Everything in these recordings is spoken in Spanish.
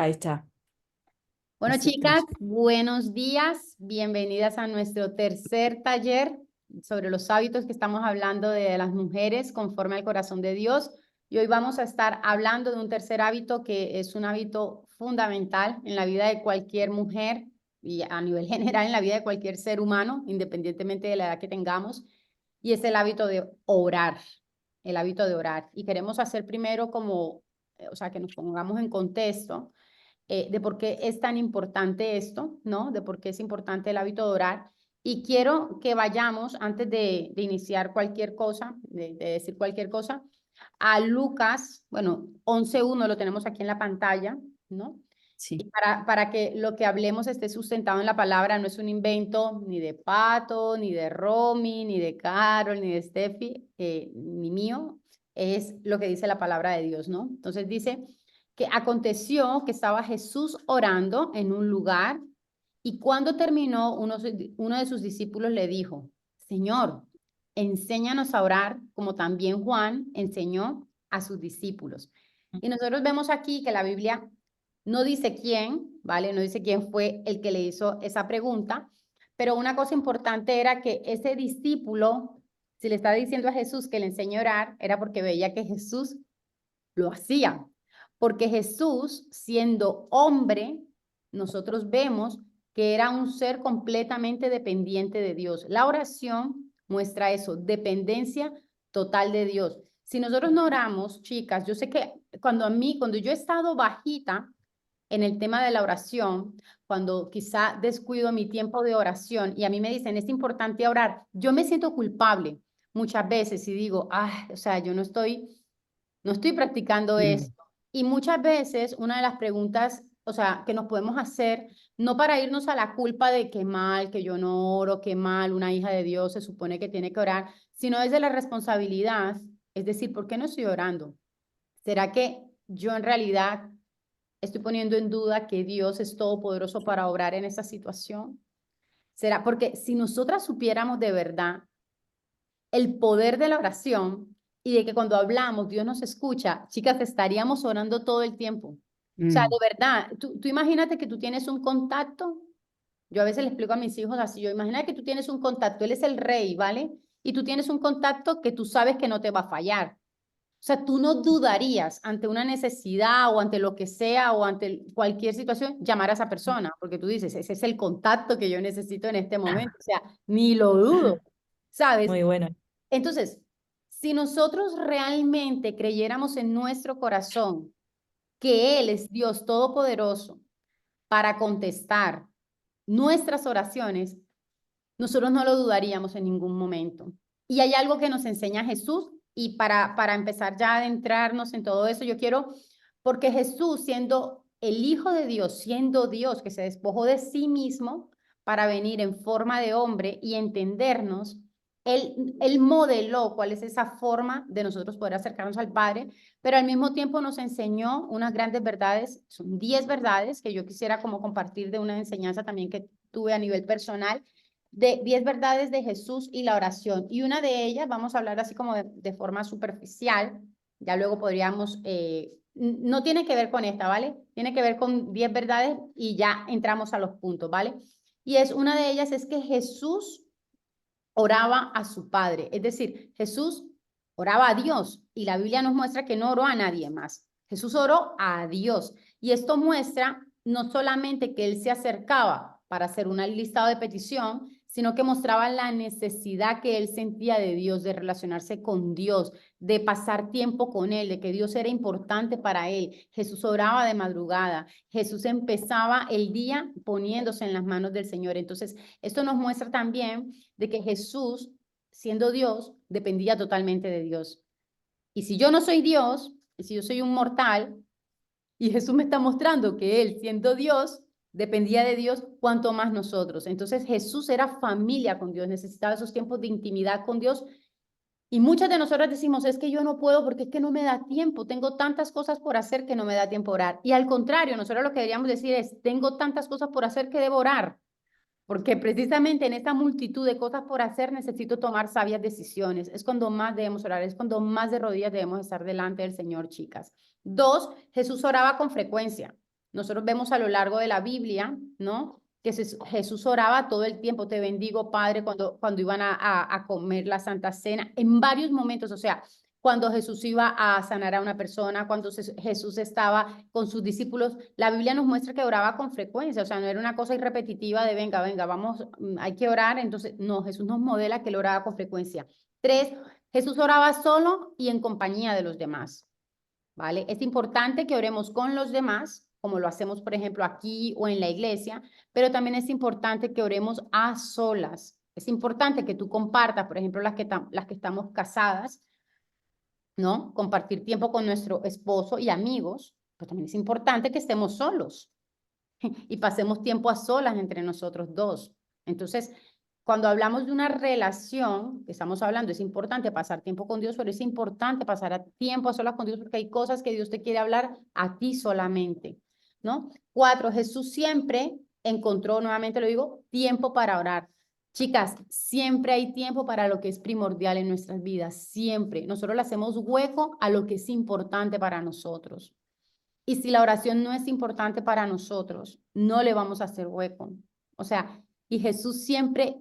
Ahí está. Bueno, chicas, Aceptas. buenos días. Bienvenidas a nuestro tercer taller sobre los hábitos que estamos hablando de las mujeres conforme al corazón de Dios. Y hoy vamos a estar hablando de un tercer hábito que es un hábito fundamental en la vida de cualquier mujer y a nivel general en la vida de cualquier ser humano, independientemente de la edad que tengamos, y es el hábito de orar, el hábito de orar. Y queremos hacer primero como, o sea, que nos pongamos en contexto de por qué es tan importante esto, ¿no? De por qué es importante el hábito de orar. Y quiero que vayamos, antes de iniciar cualquier cosa, de decir cualquier cosa, a Lucas, bueno, 11:1 lo tenemos aquí en la pantalla, ¿no? Y Sí. para que lo que hablemos esté sustentado en la palabra, no es un invento ni de Pato, ni de Romy, ni de Carol, ni de Steffi, ni mío, es lo que dice la palabra de Dios, ¿no? Entonces dice que aconteció que estaba Jesús orando en un lugar y cuando terminó, uno de sus discípulos le dijo, Señor, enséñanos a orar como también Juan enseñó a sus discípulos. Y nosotros vemos aquí que la Biblia no dice quién, ¿vale? No dice quién fue el que le hizo esa pregunta, pero una cosa importante era que ese discípulo, si le estaba diciendo a Jesús que le enseñe a orar, era porque veía que Jesús lo hacía. Porque Jesús, siendo hombre, nosotros vemos que era un ser completamente dependiente de Dios. La oración muestra eso, dependencia total de Dios. Si nosotros no oramos, chicas, yo sé que cuando yo he estado bajita en el tema de la oración, cuando quizá descuido mi tiempo de oración y a mí me dicen, es importante orar, yo me siento culpable muchas veces y digo, o sea, yo no estoy practicando Mm. esto. Y muchas veces una de las preguntas, o sea, que nos podemos hacer, no para irnos a la culpa de qué mal, que yo no oro, qué mal, una hija de Dios se supone que tiene que orar, sino desde la responsabilidad, es decir, ¿por qué no estoy orando? ¿Será que yo en realidad estoy poniendo en duda que Dios es todopoderoso para obrar en esa situación? ¿Será? Porque si nosotras supiéramos de verdad el poder de la oración y de que cuando hablamos Dios nos escucha, chicas, estaríamos orando todo el tiempo. O sea, Mm. de verdad, tú imagínate que tú tienes un contacto, yo a veces le explico a mis hijos así, yo imagina que tú tienes un contacto, él es el rey, ¿vale? Y tú tienes un contacto que tú sabes que no te va a fallar. O sea, tú no dudarías ante una necesidad o ante lo que sea o ante cualquier situación llamar a esa persona, porque tú dices, ese es el contacto que yo necesito en este momento. O sea, ni lo dudo, ¿sabes? Muy bueno. Entonces, si nosotros realmente creyéramos en nuestro corazón que Él es Dios Todopoderoso para contestar nuestras oraciones, nosotros no lo dudaríamos en ningún momento. Y hay algo que nos enseña Jesús y para empezar ya a adentrarnos en todo eso, yo quiero, porque Jesús siendo el Hijo de Dios, siendo Dios que se despojó de sí mismo para venir en forma de hombre y entendernos, él modeló cuál es esa forma de nosotros poder acercarnos al Padre, pero al mismo tiempo nos enseñó unas grandes verdades, son 10 verdades que yo quisiera como compartir de una enseñanza también que tuve a nivel personal de 10 verdades de Jesús y la oración. Y una de ellas, vamos a hablar así como de forma superficial, ya luego podríamos, no tiene que ver con esta, ¿vale? Tiene que ver con 10 verdades y ya entramos a los puntos, ¿vale? Y es una de ellas es que Jesús oraba a su Padre, es decir, Jesús oraba a Dios y la Biblia nos muestra que no oró a nadie más. Jesús oró a Dios y esto muestra no solamente que él se acercaba para hacer una listado de petición, sino que mostraba la necesidad que él sentía de Dios, de relacionarse con Dios, de pasar tiempo con él, de que Dios era importante para él. Jesús oraba de madrugada, Jesús empezaba el día poniéndose en las manos del Señor. Entonces, esto nos muestra también de que Jesús, siendo Dios, dependía totalmente de Dios. Y si yo no soy Dios, y si yo soy un mortal, y Jesús me está mostrando que Él, siendo Dios, dependía de Dios, cuanto más nosotros. Entonces Jesús era familia con Dios, necesitaba esos tiempos de intimidad con Dios. Y muchas de nosotros decimos, es que yo no puedo porque es que no me da tiempo, tengo tantas cosas por hacer que no me da tiempo orar. Y al contrario, nosotros lo que deberíamos decir es, tengo tantas cosas por hacer que debo orar. Porque precisamente en esta multitud de cosas por hacer necesito tomar sabias decisiones. Es cuando más debemos orar, es cuando más de rodillas debemos estar delante del Señor, chicas. Dos, Jesús oraba con frecuencia. Nosotros vemos a lo largo de la Biblia, ¿no? Que Jesús oraba todo el tiempo, te bendigo, Padre, cuando iban a comer la Santa Cena, en varios momentos, o sea, cuando Jesús iba a sanar a una persona, cuando Jesús estaba con sus discípulos, la Biblia nos muestra que oraba con frecuencia, o sea, no era una cosa repetitiva de venga, venga, vamos, hay que orar, entonces, no, Jesús nos modela que él oraba con frecuencia. 3, Jesús oraba solo y en compañía de los demás, ¿vale? Es importante que oremos con los demás, como lo hacemos, por ejemplo, aquí o en la iglesia, pero también es importante que oremos a solas. Es importante que tú compartas, por ejemplo, las que estamos casadas, ¿no? Compartir tiempo con nuestro esposo y amigos, pero también es importante que estemos solos y pasemos tiempo a solas entre nosotros dos. Entonces, cuando hablamos de una relación, que estamos hablando, es importante pasar tiempo con Dios, pero es importante pasar tiempo a solas con Dios porque hay cosas que Dios te quiere hablar a ti solamente, ¿no? 4, Jesús siempre encontró, nuevamente lo digo, tiempo para orar. Chicas, siempre hay tiempo para lo que es primordial en nuestras vidas, siempre. Nosotros le hacemos hueco a lo que es importante para nosotros. Y si la oración no es importante para nosotros, no le vamos a hacer hueco. O sea, y Jesús siempre,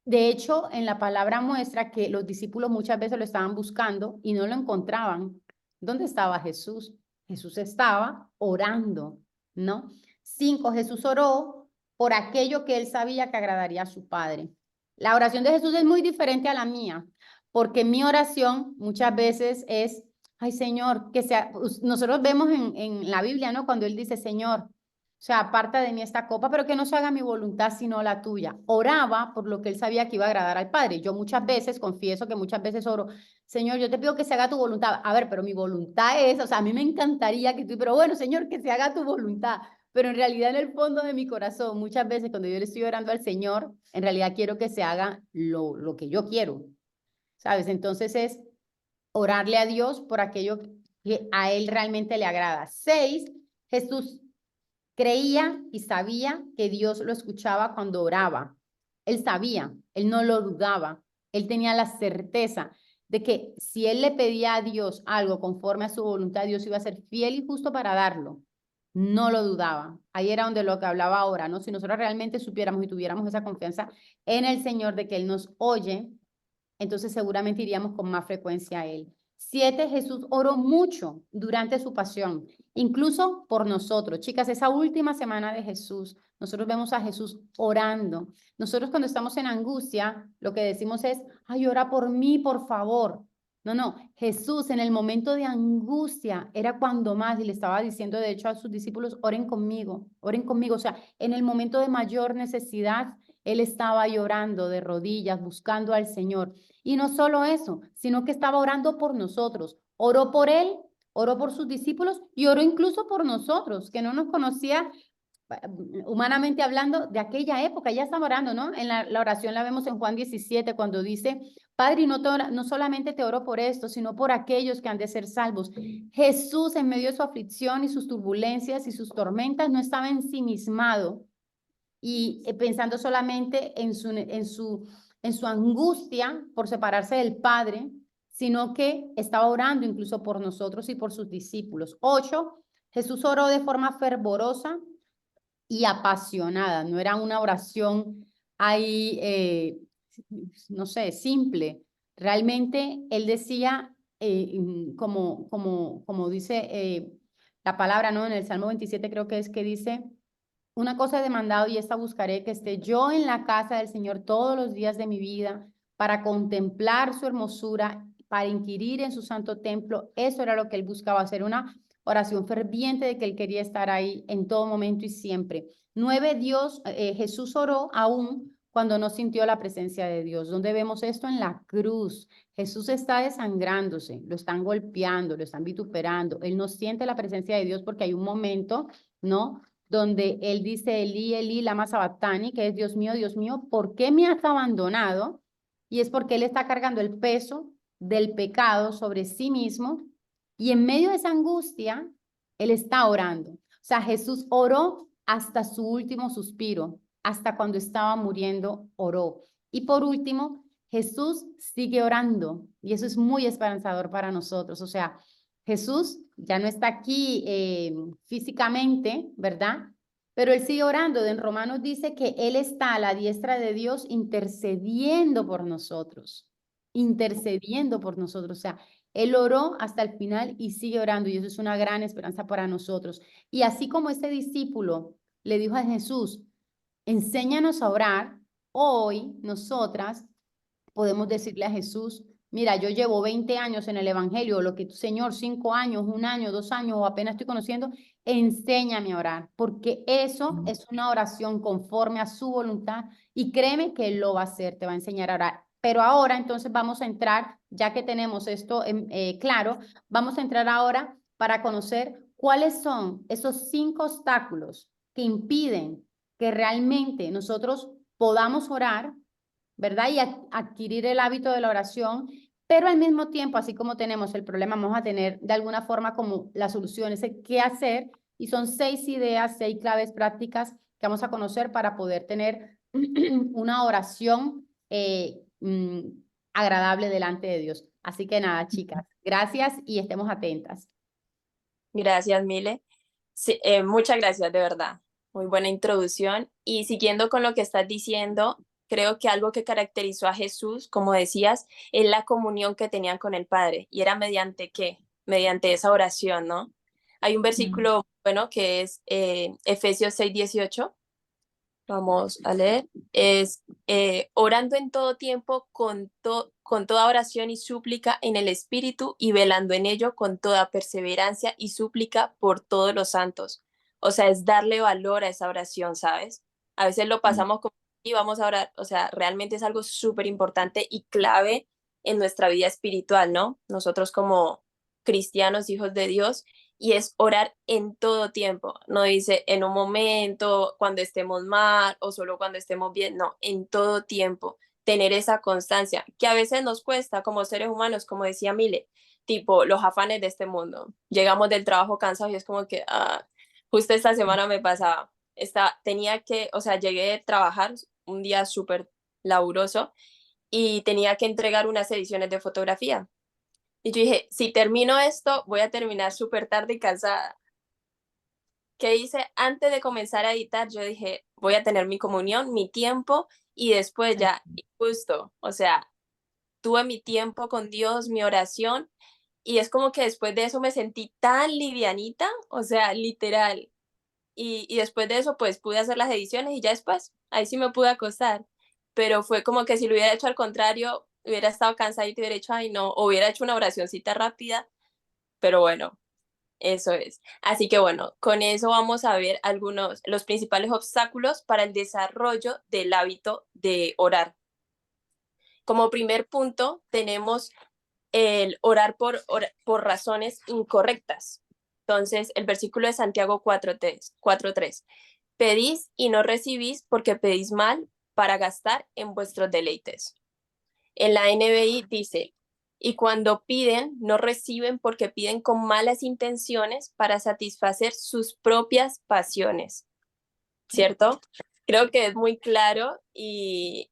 de hecho, en la palabra muestra que los discípulos muchas veces lo estaban buscando y no lo encontraban. ¿Dónde estaba Jesús? Jesús estaba orando, ¿no? 5, Jesús oró por aquello que él sabía que agradaría a su Padre. La oración de Jesús es muy diferente a la mía, porque mi oración muchas veces es ay, Señor, que sea, nosotros vemos en la Biblia, ¿no? Cuando Él dice, Señor, o sea, aparta de mí esta copa, pero que no se haga mi voluntad sino la tuya. Oraba por lo que Él sabía que iba a agradar al Padre. Yo muchas veces, confieso que muchas veces oro, Señor, yo te pido que se haga tu voluntad. A ver, pero mi voluntad es, o sea, a mí me encantaría que tú, pero bueno, Señor, que se haga tu voluntad. Pero en realidad en el fondo de mi corazón, muchas veces cuando yo le estoy orando al Señor, en realidad quiero que se haga lo que yo quiero, ¿sabes? Entonces es orarle a Dios por aquello que a Él realmente le agrada. 6, Jesús creía y sabía que Dios lo escuchaba cuando oraba. Él sabía, él no lo dudaba, él tenía la certeza de que si él le pedía a Dios algo conforme a su voluntad, Dios iba a ser fiel y justo para darlo. No lo dudaba. Ahí era donde lo que hablaba ahora, ¿no? Si nosotros realmente supiéramos y tuviéramos esa confianza en el Señor de que Él nos oye, entonces seguramente iríamos con más frecuencia a Él. 7, Jesús oró mucho durante su pasión, incluso por nosotros. Chicas, esa última semana de Jesús, nosotros vemos a Jesús orando. Nosotros cuando estamos en angustia, lo que decimos es, ay, ora por mí, por favor. No, no, Jesús en el momento de angustia era cuando más, y le estaba diciendo de hecho a sus discípulos, oren conmigo, o sea, en el momento de mayor necesidad, él estaba llorando de rodillas, buscando al Señor. Y no solo eso, sino que estaba orando por nosotros. Oró por él, oró por sus discípulos y oró incluso por nosotros, que no nos conocía humanamente hablando de aquella época. Ya estaba orando, ¿no? En la oración la vemos en Juan 17, cuando dice, Padre, no solamente te oro por esto, sino por aquellos que han de ser salvos. Jesús, en medio de su aflicción y sus turbulencias y sus tormentas, no estaba ensimismado y pensando solamente en su angustia por separarse del Padre, sino que estaba orando incluso por nosotros y por sus discípulos. 8, Jesús oró de forma fervorosa y apasionada, no era una oración ahí, no sé, simple. Realmente él decía, como dice la palabra, ¿no? En el Salmo 27 creo que es que dice, una cosa he demandado y esta buscaré, que esté yo en la casa del Señor todos los días de mi vida para contemplar su hermosura, para inquirir en su santo templo. Eso era lo que él buscaba, hacer una oración ferviente de que él quería estar ahí en todo momento y siempre. 9, Jesús oró aún cuando no sintió la presencia de Dios. ¿Dónde vemos esto? En la cruz. Jesús está desangrándose, lo están golpeando, lo están vituperando. Él no siente la presencia de Dios porque hay un momento, ¿no? Donde él dice, Elí, Elí, lama sabactani, que es Dios mío, ¿por qué me has abandonado? Y es porque él está cargando el peso del pecado sobre sí mismo y en medio de esa angustia, él está orando. O sea, Jesús oró hasta su último suspiro, hasta cuando estaba muriendo, oró. Y por último, Jesús sigue orando y eso es muy esperanzador para nosotros. O sea, Jesús ya no está aquí físicamente, ¿verdad? Pero Él sigue orando. En Romanos dice que Él está a la diestra de Dios intercediendo por nosotros, intercediendo por nosotros. O sea, Él oró hasta el final y sigue orando y eso es una gran esperanza para nosotros. Y así como este discípulo le dijo a Jesús, enséñanos a orar, hoy nosotras podemos decirle a Jesús, mira, yo llevo 20 años en el Evangelio, lo que tú, Señor, 5 años, 1 año, 2 años o apenas estoy conociendo, enséñame a orar, porque eso es una oración conforme a su voluntad y créeme que Él lo va a hacer, te va a enseñar a orar. Pero ahora entonces vamos a entrar, ya que tenemos esto claro, vamos a entrar ahora para conocer cuáles son esos 5 obstáculos que impiden que realmente nosotros podamos orar, ¿verdad? Y adquirir el hábito de la oración, pero al mismo tiempo, así como tenemos el problema, vamos a tener de alguna forma como la solución, ese qué hacer, y son 6 ideas, 6 claves prácticas que vamos a conocer para poder tener una oración agradable delante de Dios. Así que nada, chicas, gracias y estemos atentas. Gracias, Mile. Sí, muchas gracias, de verdad. Muy buena introducción. Y siguiendo con lo que estás diciendo, creo que algo que caracterizó a Jesús, como decías, es la comunión que tenían con el Padre. ¿Y era mediante qué? Mediante esa oración, ¿no? Hay un versículo, bueno, que es Efesios 6:18. Vamos a leer. Es orando en todo tiempo con toda oración y súplica en el Espíritu y velando en ello con toda perseverancia y súplica por todos los santos. O sea, es darle valor a esa oración, ¿sabes? A veces lo pasamos como y vamos a orar. O sea, realmente es algo súper importante y clave en nuestra vida espiritual, ¿no? Nosotros como cristianos, hijos de Dios, y es orar en todo tiempo. No dice en un momento, cuando estemos mal o solo cuando estemos bien, no, en todo tiempo. Tener esa constancia, que a veces nos cuesta como seres humanos, como decía Mile, tipo los afanes de este mundo. Llegamos del trabajo cansados y es como que, justo esta semana me pasaba, tenía que, o sea, llegué a trabajar un día súper laburoso y tenía que entregar unas ediciones de fotografía. Y yo dije, si termino esto, voy a terminar súper tarde y cansada. ¿Qué hice? Antes de comenzar a editar, yo dije, voy a tener mi comunión, mi tiempo, y después ya, y justo, o sea, tuve mi tiempo con Dios, mi oración, y es como que después de eso me sentí tan livianita, o sea, literal. Y después de eso, pues pude hacer las ediciones y ya después, ahí sí me pude acostar. Pero fue como que si lo hubiera hecho al contrario, hubiera estado cansada y te hubiera hecho, ay no, o hubiera hecho una oracioncita rápida, pero bueno, eso es. Así que bueno, con eso vamos a ver los principales obstáculos para el desarrollo del hábito de orar. Como primer punto, tenemos el orar por razones incorrectas. Entonces, el versículo de Santiago 4:3. Pedís y no recibís porque pedís mal para gastar en vuestros deleites. En la NBI dice, y cuando piden, no reciben porque piden con malas intenciones para satisfacer sus propias pasiones, ¿cierto? Creo que es muy claro y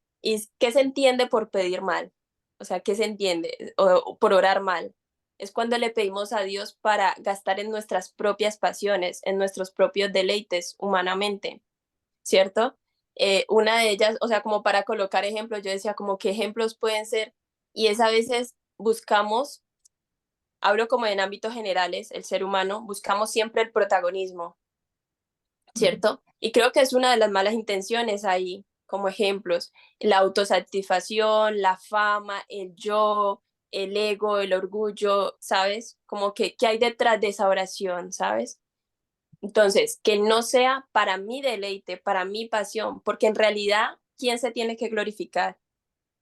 ¿qué se entiende por pedir mal? O sea, ¿qué se entiende? O por orar mal. Es cuando le pedimos a Dios para gastar en nuestras propias pasiones, en nuestros propios deleites humanamente, ¿cierto? Una de ellas, o sea, como para colocar ejemplos, yo decía como qué ejemplos pueden ser, y es a veces buscamos, hablo como en ámbitos generales, el ser humano, buscamos siempre el protagonismo, ¿cierto? Y creo que es una de las malas intenciones ahí, como ejemplos, la autosatisfacción, la fama, el yo, el ego, el orgullo, ¿sabes? Como que, ¿qué hay detrás de esa oración, ¿sabes? Entonces, que no sea para mi deleite, para mi pasión, porque en realidad, ¿quién se tiene que glorificar?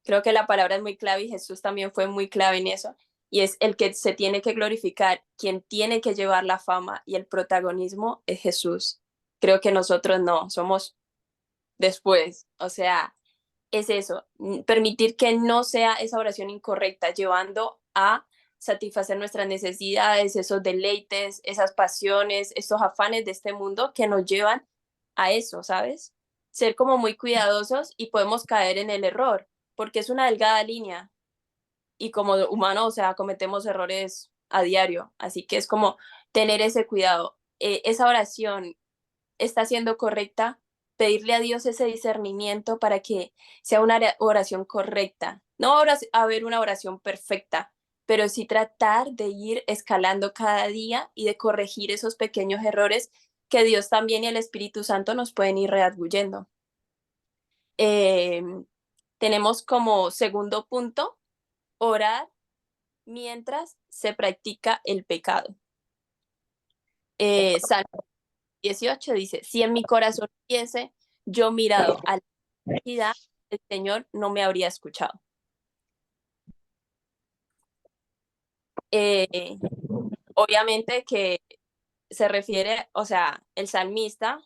Creo que la palabra es muy clave y Jesús también fue muy clave en eso. Y es el que se tiene que glorificar, quien tiene que llevar la fama y el protagonismo es Jesús. Creo que nosotros no, somos después. O sea, es eso, permitir que no sea esa oración incorrecta, llevando a satisfacer nuestras necesidades, esos deleites, esas pasiones, esos afanes de este mundo que nos llevan a eso, ¿sabes? Ser como muy cuidadosos y podemos caer en el error, porque es una delgada línea y como humano, o sea, cometemos errores a diario. Así que es como tener ese cuidado. Esa oración está siendo correcta, pedirle a Dios ese discernimiento para que sea una oración correcta. No haber una oración perfecta, pero sí tratar de ir escalando cada día y de corregir esos pequeños errores que Dios también y el Espíritu Santo nos pueden ir redarguyendo. Eh, tenemos como segundo punto, orar mientras se practica el pecado. Salmo 18 dice, si en mi corazón hubiese yo mirado a la iniquidad, el Señor no me habría escuchado. Obviamente que se refiere, o sea, el salmista,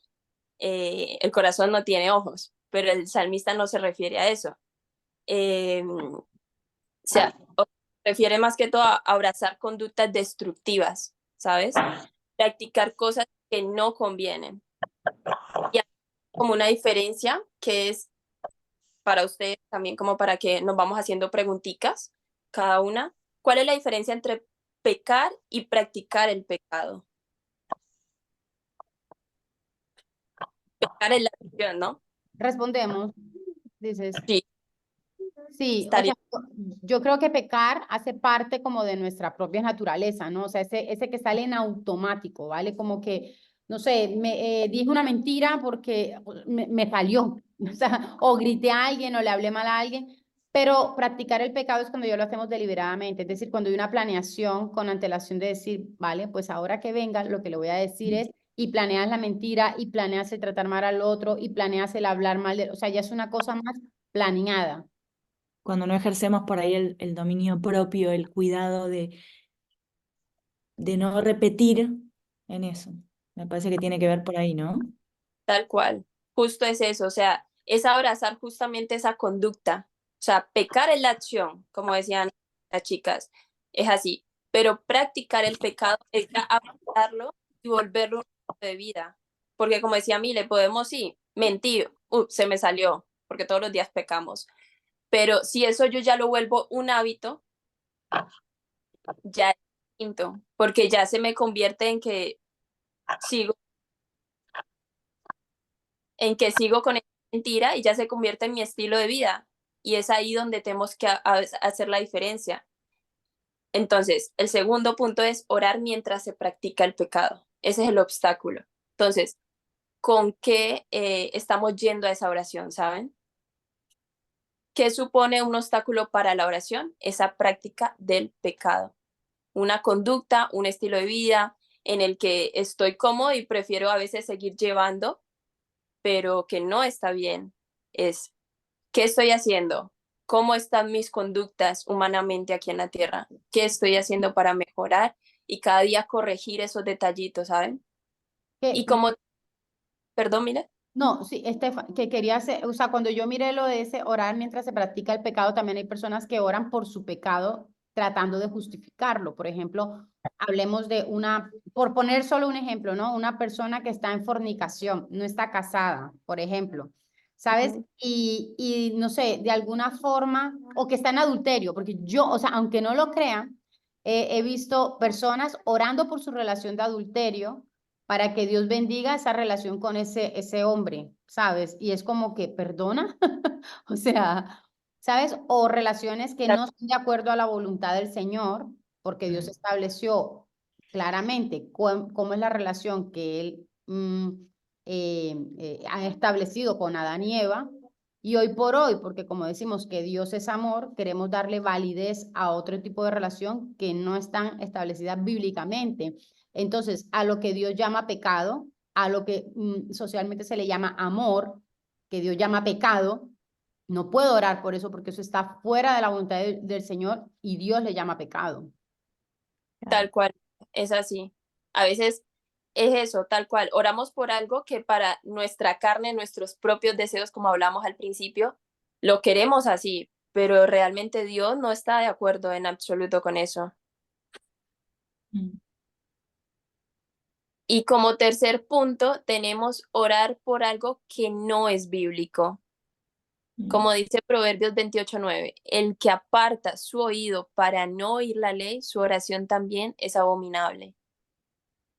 el corazón no tiene ojos, pero el salmista no se refiere a eso. O sea, refiere más que todo a abrazar conductas destructivas, ¿sabes? Practicar cosas que no convienen. Y hay como una diferencia que es para ustedes también, como para que nos vamos haciendo preguntitas cada una. ¿Cuál es la diferencia entre pecar y practicar el pecado? Pecar es la acción, ¿no? Respondemos, dices. Sí, Sí, o estaría sea, yo creo que pecar hace parte como de nuestra propia naturaleza, ¿no? O sea, ese que sale en automático, ¿vale? Como que, no sé, dije una mentira porque me salió, o sea, o grité a alguien o le hablé mal a alguien, pero practicar el pecado es cuando ya lo hacemos deliberadamente, es decir, cuando hay una planeación con antelación de decir, vale, pues ahora que venga, lo que le voy a decir es, y planeas la mentira, y planeas el tratar mal al otro, y planeas el hablar mal, o sea, ya es una cosa más planeada. Cuando no ejercemos por ahí el dominio propio, el cuidado de no repetir en eso. Me parece que tiene que ver por ahí, ¿no? tal cual. Justo es eso, o sea, es abrazar justamente esa conducta. O sea, pecar es la acción, como decían las chicas, es así, pero practicar el pecado es ya abrazarlo y volverlo un estilo de vida. Porque como decía Mile, podemos sí mentir, se me salió, porque todos los días pecamos. Pero si eso yo ya lo vuelvo un hábito, ya es distinto, porque ya se me convierte sigo, en que sigo con esa mentira y ya se convierte en mi estilo de vida. Y es ahí donde tenemos que hacer la diferencia. Entonces, el segundo punto es orar mientras se practica el pecado. Ese es el obstáculo. Entonces, ¿con qué estamos yendo a esa oración, saben? ¿Qué supone un obstáculo para la oración? Esa práctica del pecado. Una conducta, un estilo de vida en el que estoy cómodo y prefiero a veces seguir llevando, pero que no está bien. Es, ¿qué estoy haciendo? ¿Cómo están mis conductas humanamente aquí en la tierra? ¿Qué estoy haciendo para mejorar y cada día corregir esos detallitos, ¿saben? Que Y como, perdón, mira, No, sí, que quería hacer, o sea, cuando yo miré lo de ese orar mientras se practica el pecado, también hay personas que oran por su pecado tratando de justificarlo. Por ejemplo, hablemos de por poner solo un ejemplo, ¿no? Una persona que está en fornicación, no está casada, por ejemplo, ¿sabes? Y no sé, de alguna forma, o que está en adulterio, porque yo, o sea, aunque no lo crean, he visto personas orando por su relación de adulterio para que Dios bendiga esa relación con ese hombre, ¿sabes? Y es como que, ¿perdona? O sea, ¿sabes? O relaciones que no son de acuerdo a la voluntad del Señor, porque Dios estableció claramente cómo es la relación que Él ha establecido con Adán y Eva. Y hoy por hoy, porque como decimos que Dios es amor, queremos darle validez a otro tipo de relación que no están establecidas bíblicamente. Entonces, a lo que Dios llama pecado, a lo que socialmente se le llama amor, que Dios llama pecado, no puedo orar por eso porque eso está fuera de la voluntad del Señor y Dios le llama pecado. tal cual, es así. A veces es eso, tal cual. Oramos por algo que para nuestra carne, nuestros propios deseos, como hablamos al principio, lo queremos así, pero realmente Dios no está de acuerdo en absoluto con eso. Mm. Y como tercer punto, tenemos orar por algo que no es bíblico. Mm, Como dice Proverbios 28:9, el que aparta su oído para no oír la ley, su oración también es abominable.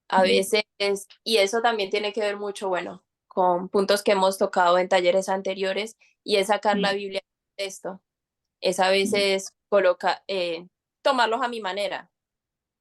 A mm, veces, y eso también tiene que ver mucho, bueno, con puntos que hemos tocado en talleres anteriores, y es sacar la mm, Biblia del texto. Es a mm, veces tomarlos a mi manera,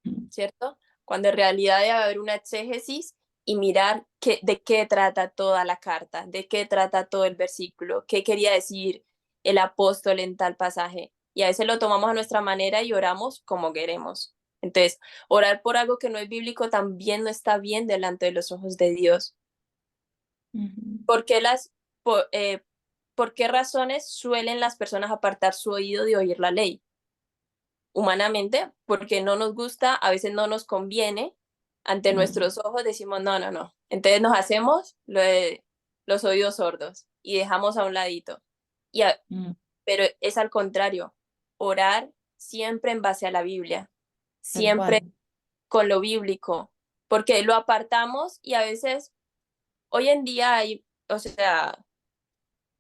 mm, ¿cierto? Cuando en realidad debe haber una exégesis y mirar de qué trata toda la carta, de qué trata todo el versículo, qué quería decir el apóstol en tal pasaje. Y a veces lo tomamos a nuestra manera y oramos como queremos. Entonces, orar por algo que no es bíblico también no está bien delante de los ojos de Dios. ujú, ¿Por qué por qué razones suelen las personas apartar su oído de oír la ley? Humanamente, porque no nos gusta, a veces no nos conviene, ante mm, nuestros ojos decimos, no, no, no. Entonces nos hacemos los oídos sordos y dejamos a un ladito. Y mm, pero es al contrario, orar siempre en base a la Biblia, tal siempre cual. con lo bíblico, porque lo apartamos y a veces, hoy en día hay, o sea,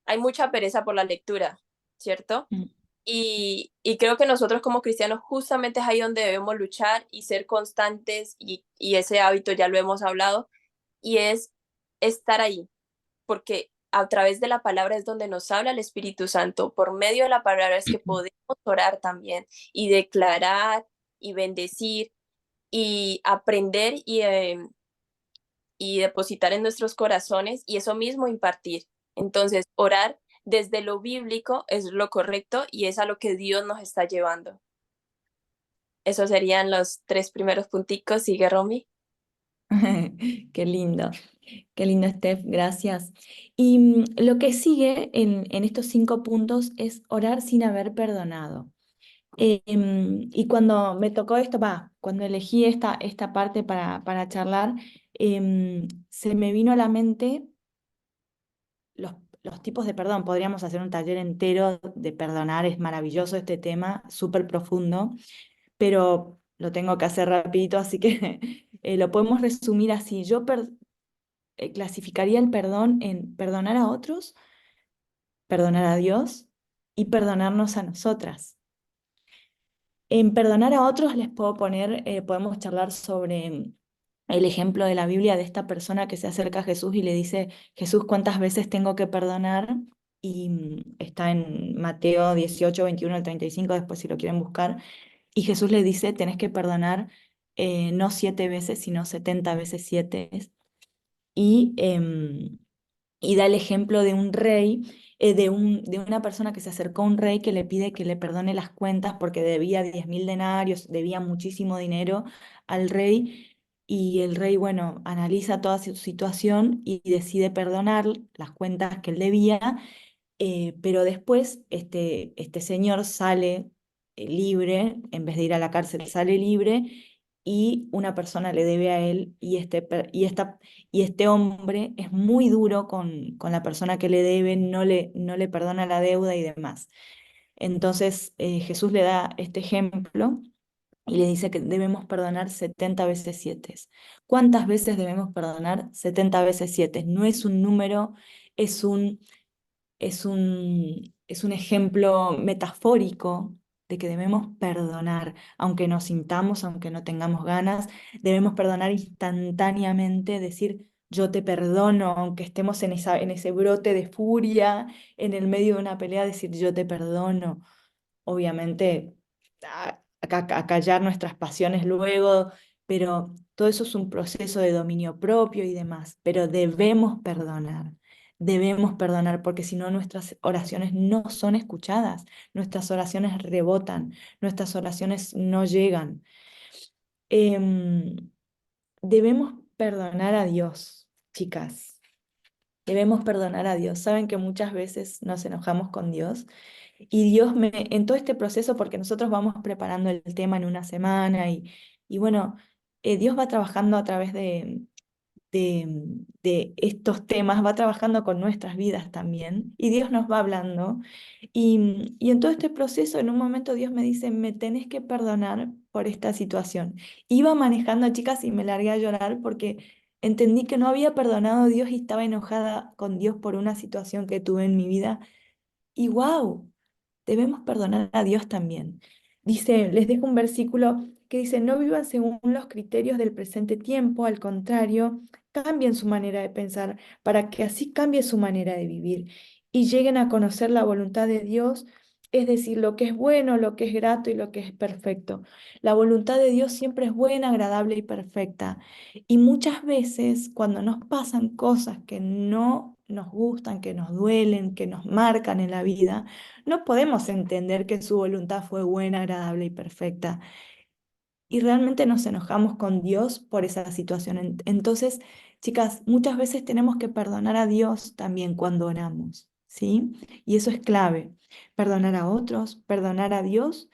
hay mucha pereza por la lectura, ¿cierto? Mm, Y creo que nosotros como cristianos justamente es ahí donde debemos luchar y ser constantes y ese hábito ya lo hemos hablado y es estar ahí, porque a través de la palabra es donde nos habla el Espíritu Santo, por medio de la palabra es que podemos orar también y declarar y bendecir y aprender y depositar en nuestros corazones y eso mismo impartir. Entonces, orar desde lo bíblico es lo correcto y es a lo que Dios nos está llevando. Esos serían los tres primeros punticos. Sigue, Romy. Qué lindo, Steph, gracias. Y lo que sigue en estos 5 puntos es orar sin haber perdonado. Y cuando me tocó esto, cuando elegí esta parte para charlar, se me vino a la mente los tipos de perdón. Podríamos hacer un taller entero de perdonar, es maravilloso este tema, súper profundo, pero lo tengo que hacer rapidito, así que lo podemos resumir así. Clasificaría el perdón en perdonar a otros, perdonar a Dios y perdonarnos a nosotras. En perdonar a otros les puedo poner, podemos charlar sobre el ejemplo de la Biblia de esta persona que se acerca a Jesús y le dice, Jesús, ¿cuántas veces tengo que perdonar? Y está en Mateo 18, 21 al 35, después si lo quieren buscar. Y Jesús le dice, tenés que perdonar no 7 veces, sino 70 veces 7. Y y da el ejemplo de un rey, de una persona que se acercó a un rey que le pide que le perdone las cuentas porque debía 10.000 denarios, debía muchísimo dinero al rey. Y el rey, bueno, analiza toda su situación y decide perdonar las cuentas que él debía, pero después este señor sale libre, en vez de ir a la cárcel, sale libre y una persona le debe a él y este hombre es muy duro con la persona que le debe, no le perdona la deuda y demás. Entonces Jesús le da este ejemplo y le dice que debemos perdonar 70 veces 7. ¿Cuántas veces debemos perdonar? 70 veces 7. No es un número, es un ejemplo metafórico de que debemos perdonar, aunque nos sintamos, aunque no tengamos ganas, debemos perdonar instantáneamente, decir yo te perdono, aunque estemos en ese brote de furia, en el medio de una pelea, decir yo te perdono. Obviamente, a callar nuestras pasiones luego, pero todo eso es un proceso de dominio propio y demás, pero debemos perdonar, porque si no nuestras oraciones no son escuchadas, nuestras oraciones rebotan, nuestras oraciones no llegan. Em, Debemos perdonar a Dios, chicas. Debemos perdonar a Dios. Saben que muchas veces nos enojamos con Dios y Dios en todo este proceso, porque nosotros vamos preparando el tema en una semana y bueno, Dios va trabajando a través de estos temas, va trabajando con nuestras vidas también y Dios nos va hablando. Y en todo este proceso, en un momento Dios me dice, me tenés que perdonar por esta situación. Iba manejando, chicas, y me largué a llorar porque entendí que no había perdonado a Dios y estaba enojada con Dios por una situación que tuve en mi vida Y wow, debemos perdonar a Dios también. Dice, les dejo un versículo que dice, no vivan según los criterios del presente tiempo, al contrario, cambien su manera de pensar para que así cambie su manera de vivir y lleguen a conocer la voluntad de Dios, es decir, lo que es bueno, lo que es grato y lo que es perfecto. La voluntad de Dios siempre es buena, agradable y perfecta. Y muchas veces cuando nos pasan cosas que no nos gustan, que nos duelen, que nos marcan en la vida, no podemos entender que su voluntad fue buena, agradable y perfecta. Y realmente nos enojamos con Dios por esa situación. Entonces, chicas, muchas veces tenemos que perdonar a Dios también cuando oramos, ¿sí? Y eso es clave. Perdonar a otros, perdonar a Dios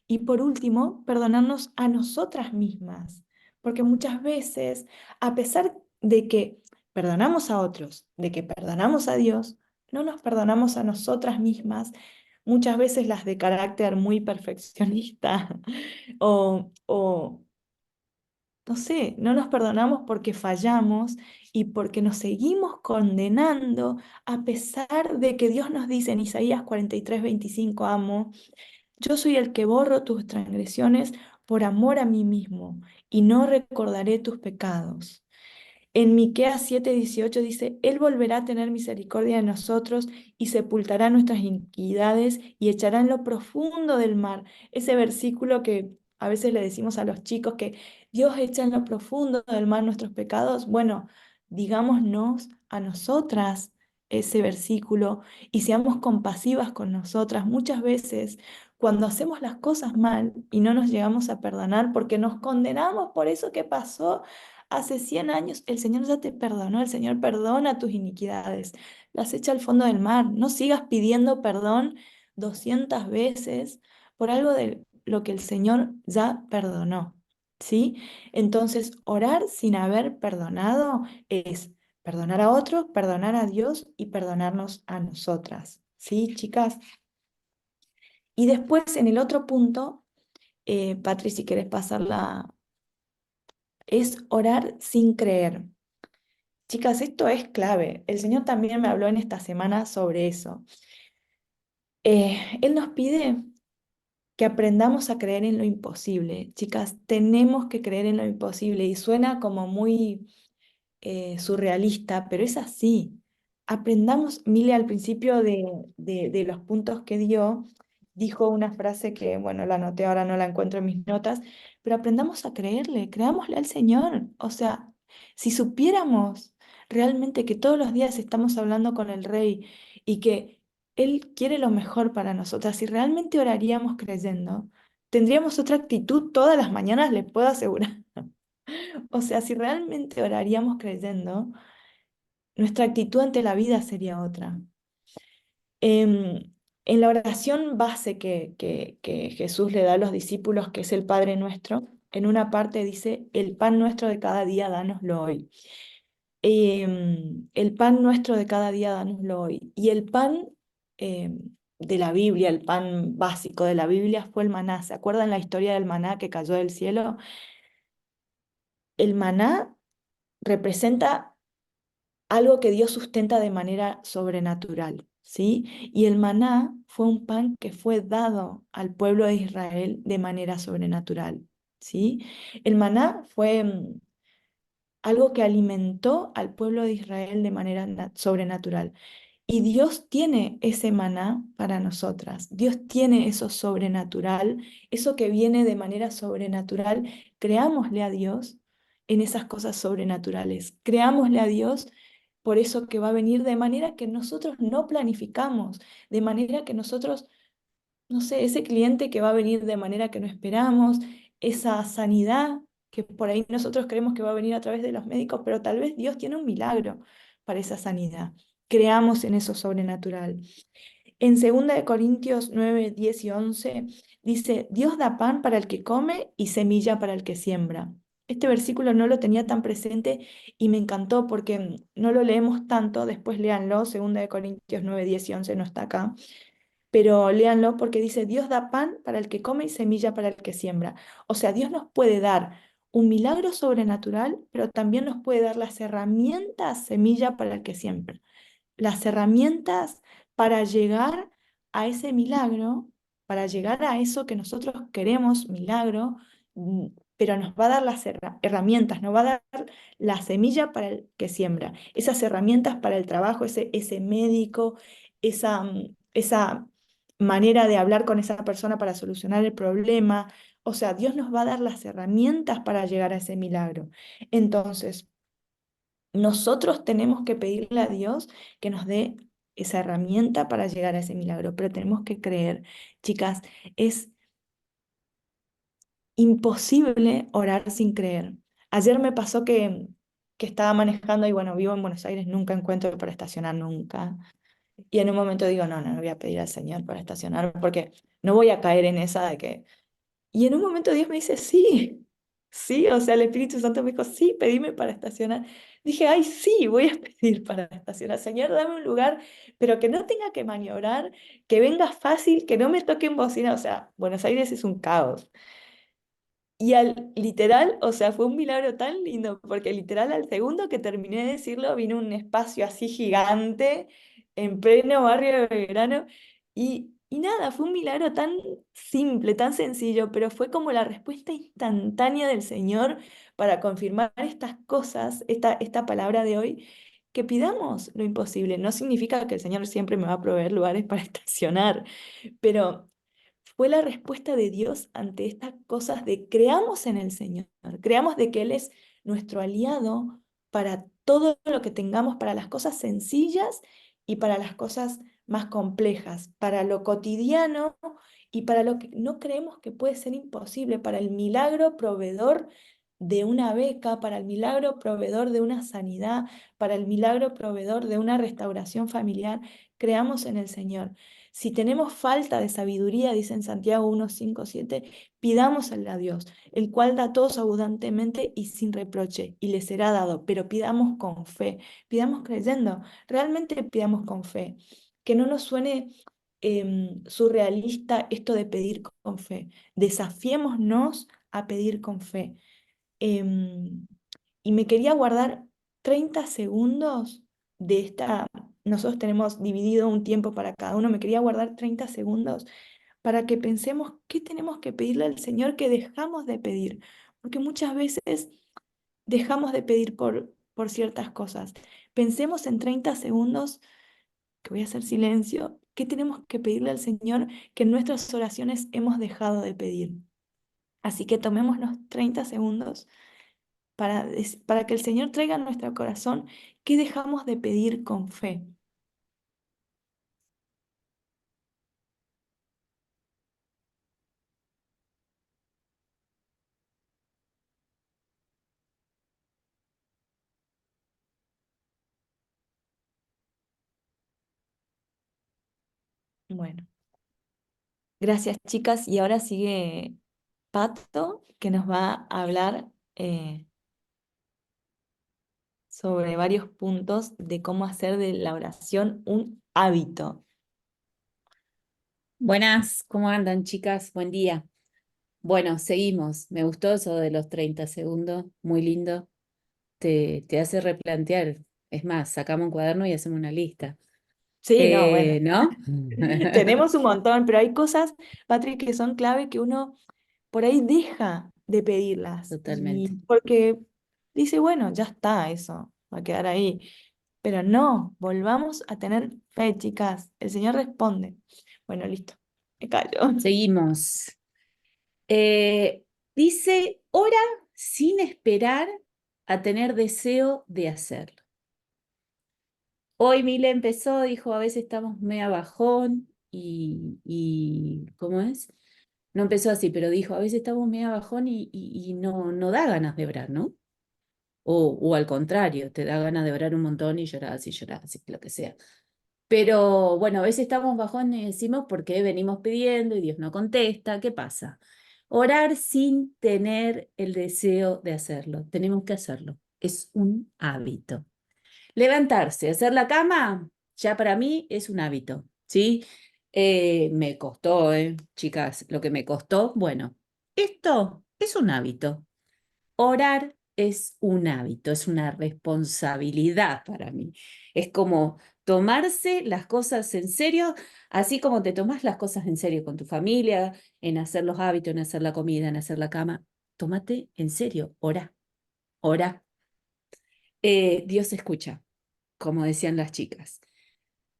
y por último, perdonarnos a nosotras mismas. Porque muchas veces, a pesar de que perdonamos a otros, de que perdonamos a Dios, no nos perdonamos a nosotras mismas, muchas veces las de carácter muy perfeccionista o no sé, no nos perdonamos porque fallamos y porque nos seguimos condenando a pesar de que Dios nos dice en Isaías 43:25, amo, yo soy el que borro tus transgresiones por amor a mí mismo y no recordaré tus pecados. En Miqueas 7:18 dice, Él volverá a tener misericordia de nosotros y sepultará nuestras iniquidades y echará en lo profundo del mar. Ese versículo que a veces le decimos a los chicos que Dios echa en lo profundo del mar nuestros pecados. Bueno, digámonos a nosotras ese versículo y seamos compasivas con nosotras. Muchas veces cuando hacemos las cosas mal y no nos llegamos a perdonar porque nos condenamos por eso que pasó hace 100 años, el Señor ya te perdonó, el Señor perdona tus iniquidades, las echa al fondo del mar. No sigas pidiendo perdón 200 veces por algo de lo que el Señor ya perdonó, ¿sí? Entonces, orar sin haber perdonado es perdonar a otros, perdonar a Dios y perdonarnos a nosotras, ¿sí, chicas? Y después, en el otro punto, Patri, si querés pasarla, es orar sin creer. Chicas, esto es clave. El Señor también me habló en esta semana sobre eso. Él nos pide que aprendamos a creer en lo imposible. Chicas, tenemos que creer en lo imposible y suena como muy surrealista, pero es así. Aprendamos, Mile al principio de los puntos que dio, dijo una frase que, bueno, la anoté, ahora no la encuentro en mis notas, pero aprendamos a creerle, creámosle al Señor. O sea, si supiéramos realmente que todos los días estamos hablando con el Rey y que Él quiere lo mejor para nosotras, si realmente oraríamos creyendo, tendríamos otra actitud todas las mañanas, les puedo asegurar. O sea, si realmente oraríamos creyendo, nuestra actitud ante la vida sería otra. Em, en la oración base que Jesús le da a los discípulos, que es el Padre Nuestro, en una parte dice, el pan nuestro de cada día, dánoslo hoy. El pan nuestro de cada día, dánoslo hoy. Y el pan de la Biblia, el pan básico de la Biblia fue el maná. ¿Se acuerdan la historia del maná que cayó del cielo? El maná representa algo que Dios sustenta de manera sobrenatural, ¿sí? Y el maná fue un pan que fue dado al pueblo de Israel de manera sobrenatural, ¿sí? El maná fue algo que alimentó al pueblo de Israel de manera sobrenatural. Y Dios tiene ese maná para nosotras. Dios tiene eso sobrenatural, eso que viene de manera sobrenatural. Creámosle a Dios en esas cosas sobrenaturales. Creámosle a Dios por eso que va a venir de manera que nosotros no planificamos, de manera que nosotros, no sé, ese cliente que va a venir de manera que no esperamos, esa sanidad que por ahí nosotros creemos que va a venir a través de los médicos, pero tal vez Dios tiene un milagro para esa sanidad. Creamos en eso sobrenatural. En 2 Corintios 9, 10 y 11 dice, Dios da pan para el que come y semilla para el que siembra. Este versículo no lo tenía tan presente y me encantó porque no lo leemos tanto, después léanlo, 2 Corintios 9, 10 y 11 no está acá, pero léanlo porque dice, Dios da pan para el que come y semilla para el que siembra. O sea, Dios nos puede dar un milagro sobrenatural, pero también nos puede dar las herramientas semilla para el que siembra, las herramientas para llegar a ese milagro, para llegar a eso que nosotros queremos, milagro, pero nos va a dar las herramientas, nos va a dar la semilla para el que siembra, esas herramientas para el trabajo, ese médico, esa manera de hablar con esa persona para solucionar el problema. O sea, Dios nos va a dar las herramientas para llegar a ese milagro. Entonces, nosotros tenemos que pedirle a Dios que nos dé esa herramienta para llegar a ese milagro, pero tenemos que creer. Chicas, es imposible orar sin creer. Ayer me pasó que estaba manejando y bueno, vivo en Buenos Aires, nunca encuentro para estacionar, nunca. Y en un momento digo, no, no, no voy a pedir al Señor para estacionar porque no voy a caer en esa de que... Y en un momento Dios me dice, sí, sí, o sea, el Espíritu Santo me dijo, sí, pedime para estacionar. Dije, ay, sí, voy a pedir para estacionar. Señor, dame un lugar, pero que no tenga que maniobrar, que venga fácil, que no me toque en bocina. O sea, Buenos Aires es un caos. Y al literal, o sea, fue un milagro tan lindo, porque literal al segundo que terminé de decirlo, vino un espacio así gigante en pleno barrio de Belgrano. Y nada, fue un milagro tan simple, tan sencillo, pero fue como la respuesta instantánea del Señor para confirmar estas cosas, esta palabra de hoy, que pidamos lo imposible. No significa que el Señor siempre me va a proveer lugares para estacionar, pero fue la respuesta de Dios ante estas cosas de creamos en el Señor, creamos de que Él es nuestro aliado para todo lo que tengamos, para las cosas sencillas y para las cosas más complejas, para lo cotidiano y para lo que no creemos que puede ser imposible, para el milagro proveedor de una beca, para el milagro proveedor de una sanidad, para el milagro proveedor de una restauración familiar. Creamos en el Señor. Si tenemos falta de sabiduría, dice en Santiago 1, 5, 7, pidámosle a Dios, el cual da a todos abundantemente y sin reproche, y le será dado, pero pidamos con fe, pidamos creyendo, realmente pidamos con fe. Que no nos suene surrealista esto de pedir con fe. Desafiémonos a pedir con fe. Em, y me quería guardar 30 segundos de esta, nosotros tenemos dividido un tiempo para cada uno, me quería guardar 30 segundos para que pensemos qué tenemos que pedirle al Señor que dejamos de pedir, porque muchas veces dejamos de pedir por ciertas cosas. Pensemos en 30 segundos, que voy a hacer silencio, qué tenemos que pedirle al Señor que en nuestras oraciones hemos dejado de pedir. Así que tomémonos 30 segundos para que el Señor traiga a nuestro corazón qué dejamos de pedir con fe. Bueno, gracias chicas. Y ahora sigue Pato, que nos va a hablar sobre varios puntos de cómo hacer de la oración un hábito. Buenas, ¿cómo andan, chicas? Buen día. Bueno, seguimos. Me gustó eso de los 30 segundos, muy lindo. Te hace replantear. Es más, sacamos un cuaderno y hacemos una lista. Sí, no, bueno, ¿No? tenemos un montón, pero hay cosas, Patrick, que son clave que uno por ahí deja de pedirlas. Y Totalmente. porque dice, bueno, ya está eso, va a quedar ahí. Pero no, volvamos a tener fe, chicas. El Señor responde. Bueno, listo. Me callo. Seguimos. Dice, ora sin esperar a tener deseo de hacerlo. Hoy Mile empezó, dijo, a veces estamos medio bajón y ¿cómo es? No empezó así, pero dijo, a veces estamos medio bajón y no da ganas de orar, ¿no? O al contrario, te da ganas de orar un montón y llorás, y lo que sea. Pero bueno, a veces estamos bajón y decimos por qué venimos pidiendo y Dios no contesta. ¿Qué pasa? Orar sin tener el deseo de hacerlo. Tenemos que hacerlo. Es un hábito. Levantarse, hacer la cama, ya para mí es un hábito, ¿sí? Me costó, chicas, lo que me costó. Bueno, esto es un hábito. Orar es un hábito, es una responsabilidad para mí. Es como tomarse las cosas en serio, así como te tomas las cosas en serio con tu familia, en hacer los hábitos, en hacer la comida, en hacer la cama. Tómate en serio, ora, ora. Dios escucha, como decían las chicas.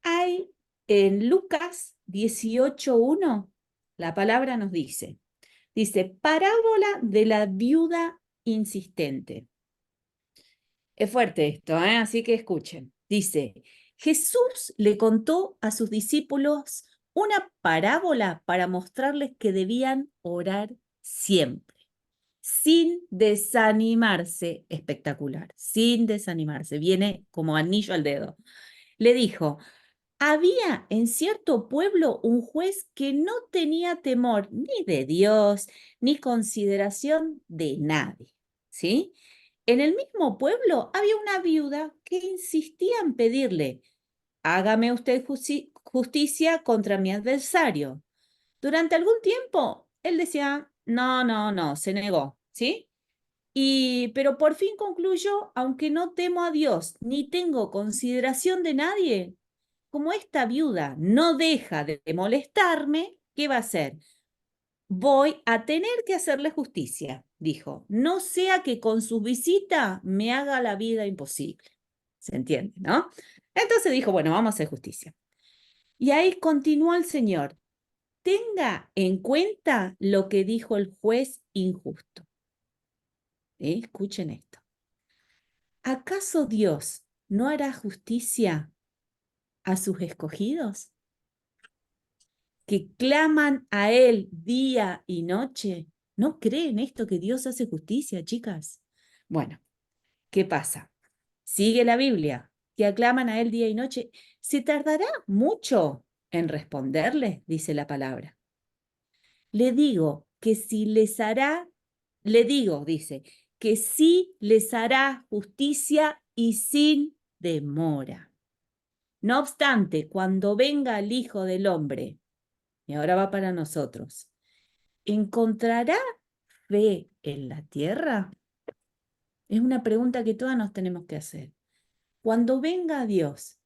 Hay en Lucas 18:1, la palabra nos dice, parábola de la viuda insistente. Es fuerte esto, así que escuchen. Dice, Jesús le contó a sus discípulos una parábola para mostrarles que debían orar siempre, sin desanimarse. Espectacular, sin desanimarse. Viene como anillo al dedo. Le dijo, había en cierto pueblo un juez que no tenía temor ni de Dios, ni consideración de nadie, ¿sí? En el mismo pueblo había una viuda que insistía en pedirle, hágame usted justicia contra mi adversario. Durante algún tiempo, él decía, no, no, no, se negó, ¿sí? Pero por fin concluyó, aunque no temo a Dios, ni tengo consideración de nadie, como esta viuda no deja de molestarme, ¿qué va a hacer? Voy a tener que hacerle justicia, dijo. No sea que con su visita me haga la vida imposible. ¿Se entiende, no? Entonces dijo, bueno, vamos a hacer justicia. Y ahí continuó el Señor. Tenga en cuenta lo que dijo el juez injusto. Escuchen esto. ¿Acaso Dios no hará justicia a sus escogidos, que claman a Él día y noche? ¿No creen esto que Dios hace justicia, chicas? Bueno, ¿qué pasa? Sigue la Biblia, que aclaman a Él día y noche. ¿Se tardará mucho en responderles? Dice la palabra. Le digo que si les hará, le digo, dice, que sí les hará justicia y sin demora. No obstante, cuando venga el Hijo del Hombre, y ahora va para nosotros, ¿encontrará fe en la tierra? Es una pregunta que todas nos tenemos que hacer. Cuando venga Dios,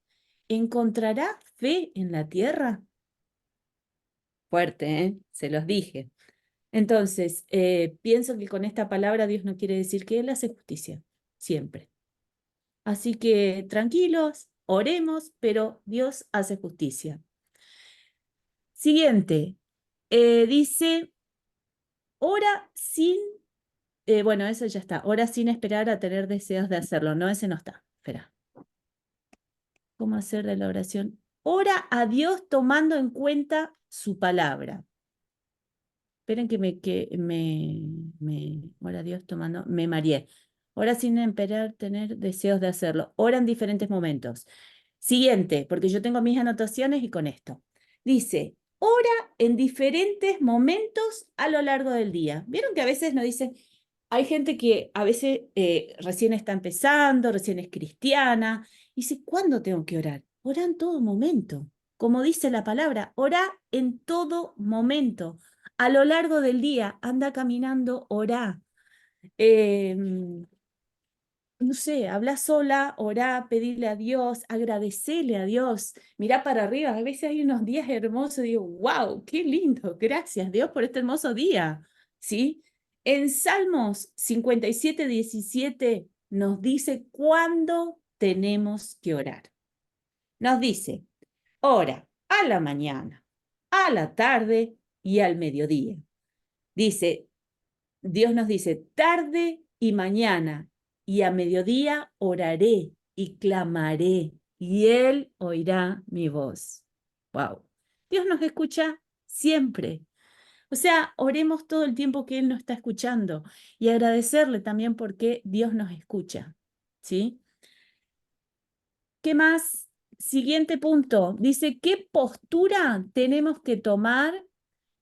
¿encontrará fe en la tierra? Fuerte, ¿eh? Se los dije. Entonces, pienso que con esta palabra Dios no quiere decir que Él hace justicia, siempre. Así que tranquilos, oremos, pero Dios hace justicia. Siguiente, dice, ora sin, bueno, eso ya está, ora sin esperar a tener deseos de hacerlo. No, ese no está. Espera. ¿Cómo hacer de la oración? Ora a Dios tomando en cuenta su palabra. Esperen ora a Dios tomando, me mareé. Ora sin esperar tener deseos de hacerlo. Ora en diferentes momentos. Siguiente, porque yo tengo mis anotaciones y con esto. Dice, ora en diferentes momentos a lo largo del día. ¿Vieron que a veces nos dicen, hay gente que a veces recién está empezando, recién es cristiana, y dice, ¿cuándo tengo que orar? Ora en todo momento. Como dice la palabra, ora en todo momento. A lo largo del día, anda caminando, ora. No sé, habla sola, orá, pedirle a Dios, agradecerle a Dios, mirá para arriba. A veces hay unos días hermosos y digo, wow, qué lindo, gracias Dios por este hermoso día, ¿sí? En Salmos 57:17 nos dice cuándo tenemos que orar. Nos dice, ora a la mañana, a la tarde y al mediodía. Dice, Dios nos dice, tarde y mañana y a mediodía oraré y clamaré y Él oirá mi voz. Wow. Dios nos escucha siempre. O sea, oremos todo el tiempo que Él nos está escuchando y agradecerle también porque Dios nos escucha. ¿Sí? ¿Qué más? Siguiente punto. Dice, ¿qué postura tenemos que tomar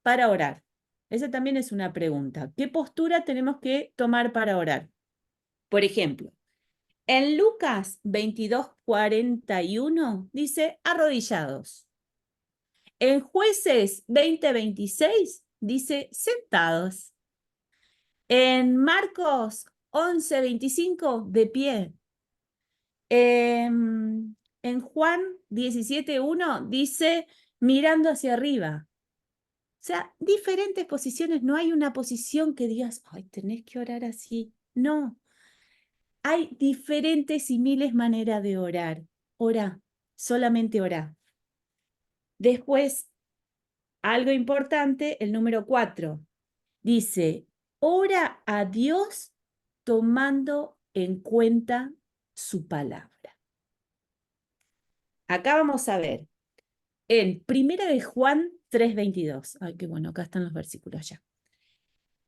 para orar? Esa también es una pregunta. ¿Qué postura tenemos que tomar para orar? Por ejemplo, en Lucas 22:41 dice arrodillados. En Jueces 20:26 dice sentados. En Marcos 11:25, de pie. En Juan 17:1 dice, mirando hacia arriba. O sea, diferentes posiciones. No hay una posición que digas, ay, tenés que orar así. No. Hay diferentes y miles maneras de orar. Orá, solamente orá. Después, algo importante, el número 4. Dice, ora a Dios tomando en cuenta su palabra. Acá vamos a ver, en 1 de Juan 3:22. Ay, qué bueno, acá están los versículos ya.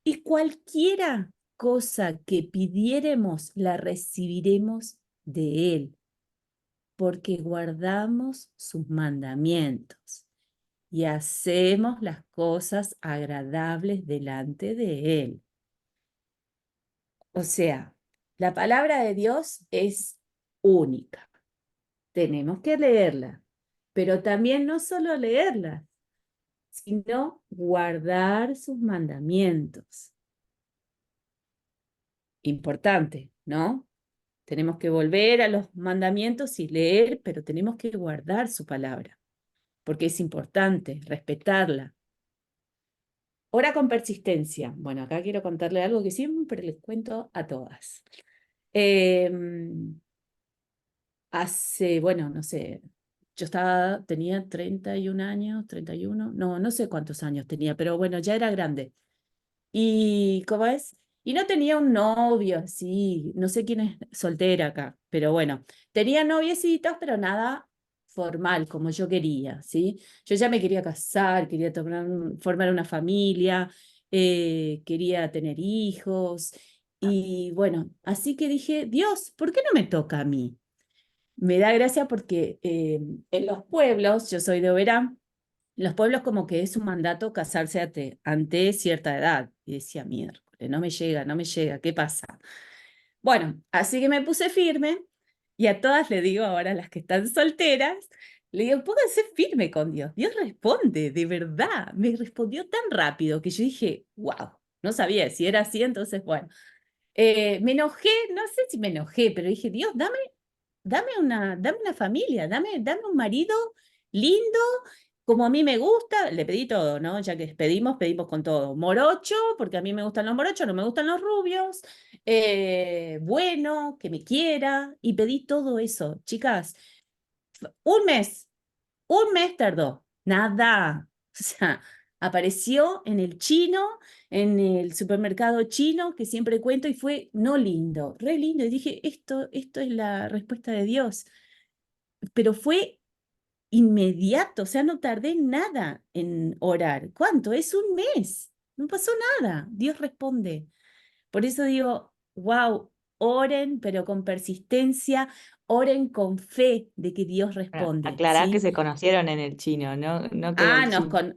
Y cualquiera cosa que pidiéremos, la recibiremos de Él, porque guardamos sus mandamientos y hacemos las cosas agradables delante de Él. O sea, la palabra de Dios es única. Tenemos que leerla, pero también no solo leerla, sino guardar sus mandamientos. Importante, ¿no? Tenemos que volver a los mandamientos y leer, pero tenemos que guardar su palabra, porque es importante respetarla. Ora con persistencia. Bueno, acá quiero contarle algo que siempre les cuento a todas. Bueno, no sé, tenía 31 años, 31, no sé cuántos años tenía, pero bueno, ya era grande. ¿Y cómo es? Y no tenía un novio así, no sé quién es soltera acá, pero bueno, tenía noviecitos, pero nada formal como yo quería, ¿sí? Yo ya me quería casar, quería formar una familia, quería tener hijos, y bueno, así que dije, Dios, ¿por qué no me toca a mí? Me da gracia porque en los pueblos, yo soy de Oberá, en los pueblos como que es un mandato casarse ante cierta edad. Y decía, miércoles, no me llega, ¿qué pasa? Bueno, así que me puse firme y a todas le digo ahora, a las que están solteras, le digo, pónganse firme con Dios. Dios responde, de verdad. Me respondió tan rápido que yo dije, wow, no sabía si era así, entonces bueno. Me enojé, no sé si me enojé, pero dije, Dios, dame una familia, dame un marido lindo, como a mí me gusta. Le pedí todo, ¿no? Ya que pedimos con todo. Morocho, porque a mí me gustan los morochos, no me gustan los rubios. Bueno, que me quiera. Y pedí todo eso. Chicas, un mes, un mes tardó. Nada. O sea, apareció en el chino, en el supermercado chino, que siempre cuento, y fue no lindo, re lindo. Y dije, esto es la respuesta de Dios. Pero fue inmediato, o sea, no tardé nada en orar. ¿Cuánto? Es un mes. No pasó nada. Dios responde. Por eso digo, wow, oren, pero con persistencia, oren con fe de que Dios Bueno, responde, aclará que ¿sí? se conocieron en el chino, no que Ah, el chino.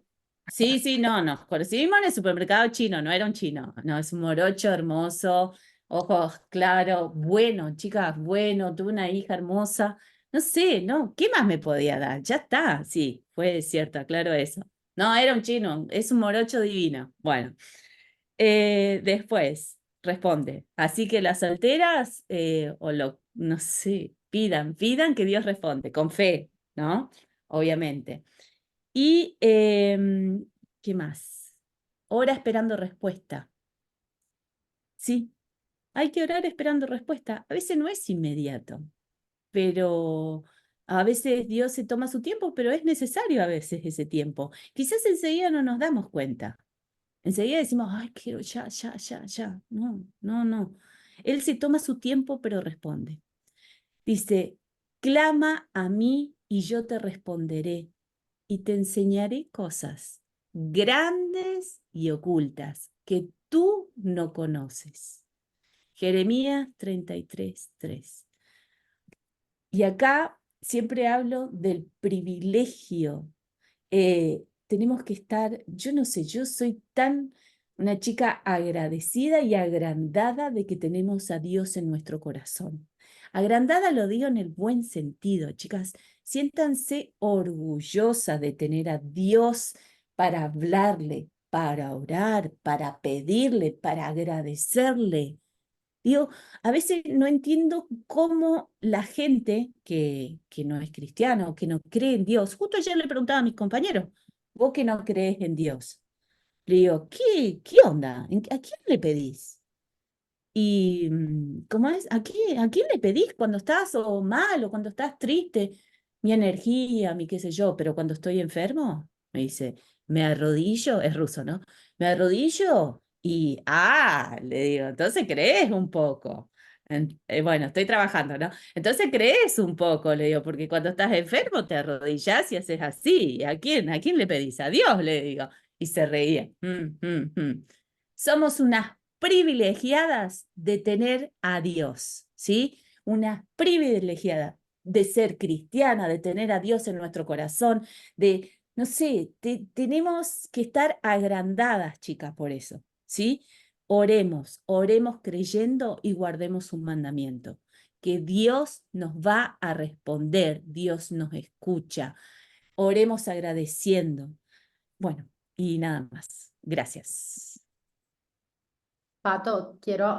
sí, no, nos conocimos en el supermercado chino, no era un chino, no, es un morocho hermoso, ojos claros, bueno, chicas, bueno, tuve una hija hermosa, no sé, no, ¿qué más me podía dar? Ya está, sí, fue cierto, claro eso. No, era un chino, es un morocho divino. Bueno, después responde, así que las solteras, no sé, pidan que Dios responde, con fe, ¿no? Obviamente. Y, ¿qué más? Ora esperando respuesta. Sí, hay que orar esperando respuesta. A veces no es inmediato, pero a veces Dios se toma su tiempo, pero es necesario a veces ese tiempo. Quizás enseguida no nos damos cuenta. Enseguida decimos, ay, quiero ya, ya, ya, ya. No, no, no. Él se toma su tiempo, pero responde. Dice, clama a mí y yo te responderé y te enseñaré cosas grandes y ocultas que tú no conoces. Jeremías 33:3. Y acá siempre hablo del privilegio. Tenemos que estar, yo no sé, yo soy una chica agradecida y agrandada de que tenemos a Dios en nuestro corazón. Agrandada lo digo en el buen sentido, chicas. Siéntanse orgullosas de tener a Dios para hablarle, para orar, para pedirle, para agradecerle. Digo, a veces no entiendo cómo la gente que no es cristiana o que no cree en Dios, justo ayer le preguntaba a mis compañeros, vos que no crees en Dios, le digo, ¿qué onda? ¿A quién le pedís? Y, ¿cómo es? ¿A quién le pedís cuando estás o mal o cuando estás triste? Mi energía, mi qué sé yo, pero cuando estoy enfermo, me dice, me arrodillo, es ruso, ¿no? Me arrodillo y, le digo, entonces crees un poco. Bueno, estoy trabajando, ¿no? Entonces crees un poco, le digo, porque cuando estás enfermo te arrodillás y haces así. ¿A quién? ¿A quién le pedís? A Dios, le digo. Y se reía. Somos unas privilegiadas de tener a Dios, ¿sí? Unas privilegiadas de ser cristiana, de tener a Dios en nuestro corazón, de, no sé, tenemos que estar agrandadas, chicas, por eso, ¿sí? Oremos creyendo y guardemos un mandamiento, que Dios nos va a responder, Dios nos escucha. Oremos agradeciendo. Bueno, y nada más. Gracias. Pato, quiero